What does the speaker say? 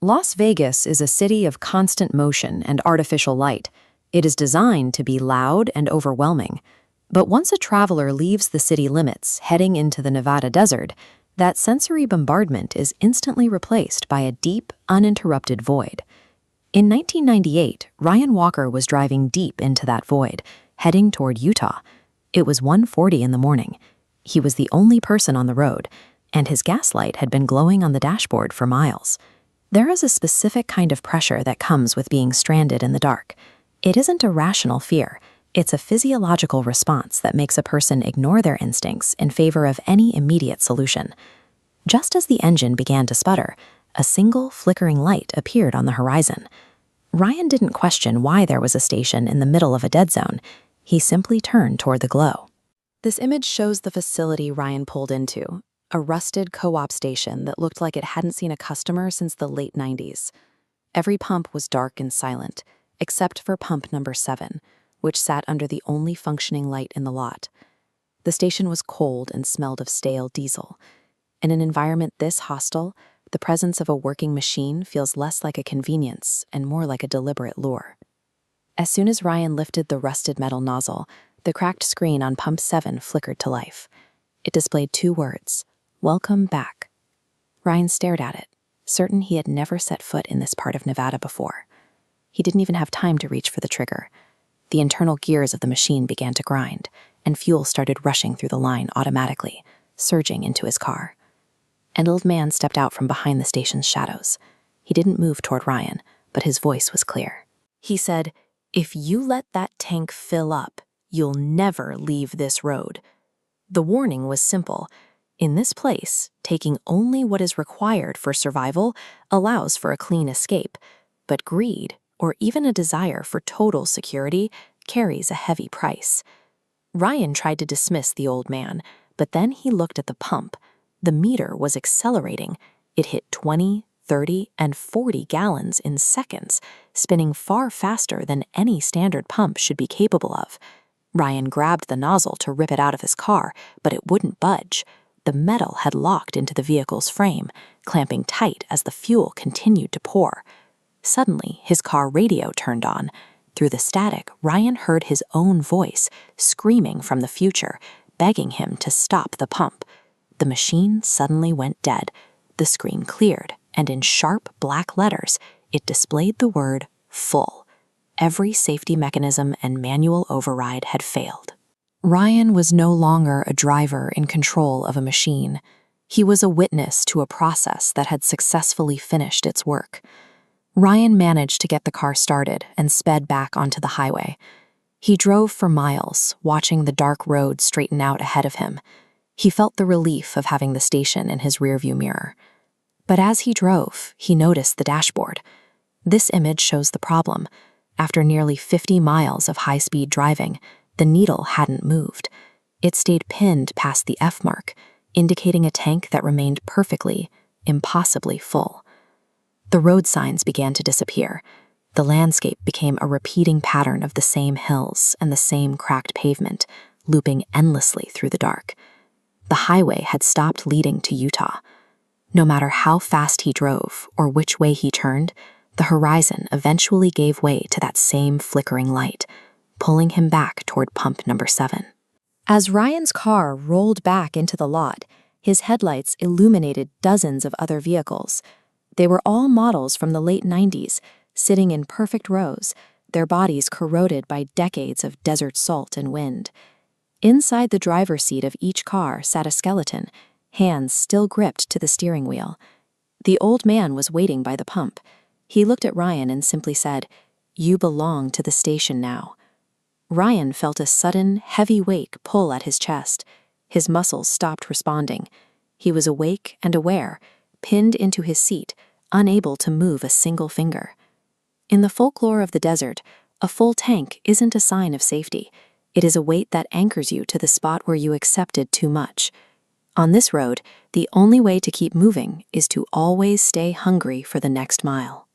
Las Vegas is a city of constant motion and artificial light. It is designed to be loud and overwhelming. But once a traveler leaves the city limits, heading into the Nevada desert, that sensory bombardment is instantly replaced by a deep, uninterrupted void. In 1998, Ryan Walker was driving deep into that void, heading toward Utah. It was 1:40 in the morning. He was the only person on the road, and his gas light had been glowing on the dashboard for miles. There is a specific kind of pressure that comes with being stranded in the dark. It isn't a rational fear. It's a physiological response that makes a person ignore their instincts in favor of any immediate solution. Just as the engine began to sputter, a single flickering light appeared on the horizon. Ryan didn't question why there was a station in the middle of a dead zone. He simply turned toward the glow. This image shows the facility Ryan pulled into, a rusted co-op station that looked like it hadn't seen a customer since the late 90s. Every pump was dark and silent, except for pump number 7, which sat under the only functioning light in the lot. The station was cold and smelled of stale diesel. In an environment this hostile, the presence of a working machine feels less like a convenience and more like a deliberate lure. As soon as Ryan lifted the rusted metal nozzle, the cracked screen on pump 7 flickered to life. It displayed 2 words: "Welcome back." Ryan stared at it, certain he had never set foot in this part of Nevada before. He didn't even have time to reach for the trigger. The internal gears of the machine began to grind, and fuel started rushing through the line automatically, surging into his car. An old man stepped out from behind the station's shadows. He didn't move toward Ryan, but his voice was clear. He said, "If you let that tank fill up, you'll never leave this road." The warning was simple. In this place, taking only what is required for survival allows for a clean escape, but greed, or even a desire for total security, carries a heavy price. Ryan tried to dismiss the old man, but then he looked at the pump. The meter was accelerating. It hit 20, 30, and 40 gallons in seconds, spinning far faster than any standard pump should be capable of. Ryan grabbed the nozzle to rip it out of his car, but it wouldn't budge. The metal had locked into the vehicle's frame, clamping tight as the fuel continued to pour. Suddenly, his car radio turned on. Through the static, Ryan heard his own voice, screaming from the future, begging him to stop the pump. The machine suddenly went dead. The screen cleared, and in sharp black letters, it displayed the word "full." Every safety mechanism and manual override had failed. Ryan was no longer a driver in control of a machine. He was a witness to a process that had successfully finished its work. Ryan managed to get the car started and sped back onto the highway. He drove for miles, watching the dark road straighten out ahead of him. He felt the relief of having the station in his rearview mirror. But as he drove, he noticed the dashboard. This image shows the problem. After nearly 50 miles of high-speed driving, the needle hadn't moved. It stayed pinned past the F mark, indicating a tank that remained perfectly, impossibly full. The road signs began to disappear. The landscape became a repeating pattern of the same hills and the same cracked pavement, looping endlessly through the dark. The highway had stopped leading to Utah. No matter how fast he drove or which way he turned, the horizon eventually gave way to that same flickering light, pulling him back toward pump number 7. As Ryan's car rolled back into the lot, his headlights illuminated dozens of other vehicles. They were all models from the late 90s, sitting in perfect rows, their bodies corroded by decades of desert salt and wind. Inside the driver's seat of each car sat a skeleton, hands still gripped to the steering wheel. The old man was waiting by the pump. He looked at Ryan and simply said, "You belong to the station now." Ryan felt a sudden, heavy weight pull at his chest. His muscles stopped responding. He was awake and aware, pinned into his seat, unable to move a single finger. In the folklore of the desert, a full tank isn't a sign of safety. It is a weight that anchors you to the spot where you accepted too much. On this road, the only way to keep moving is to always stay hungry for the next mile.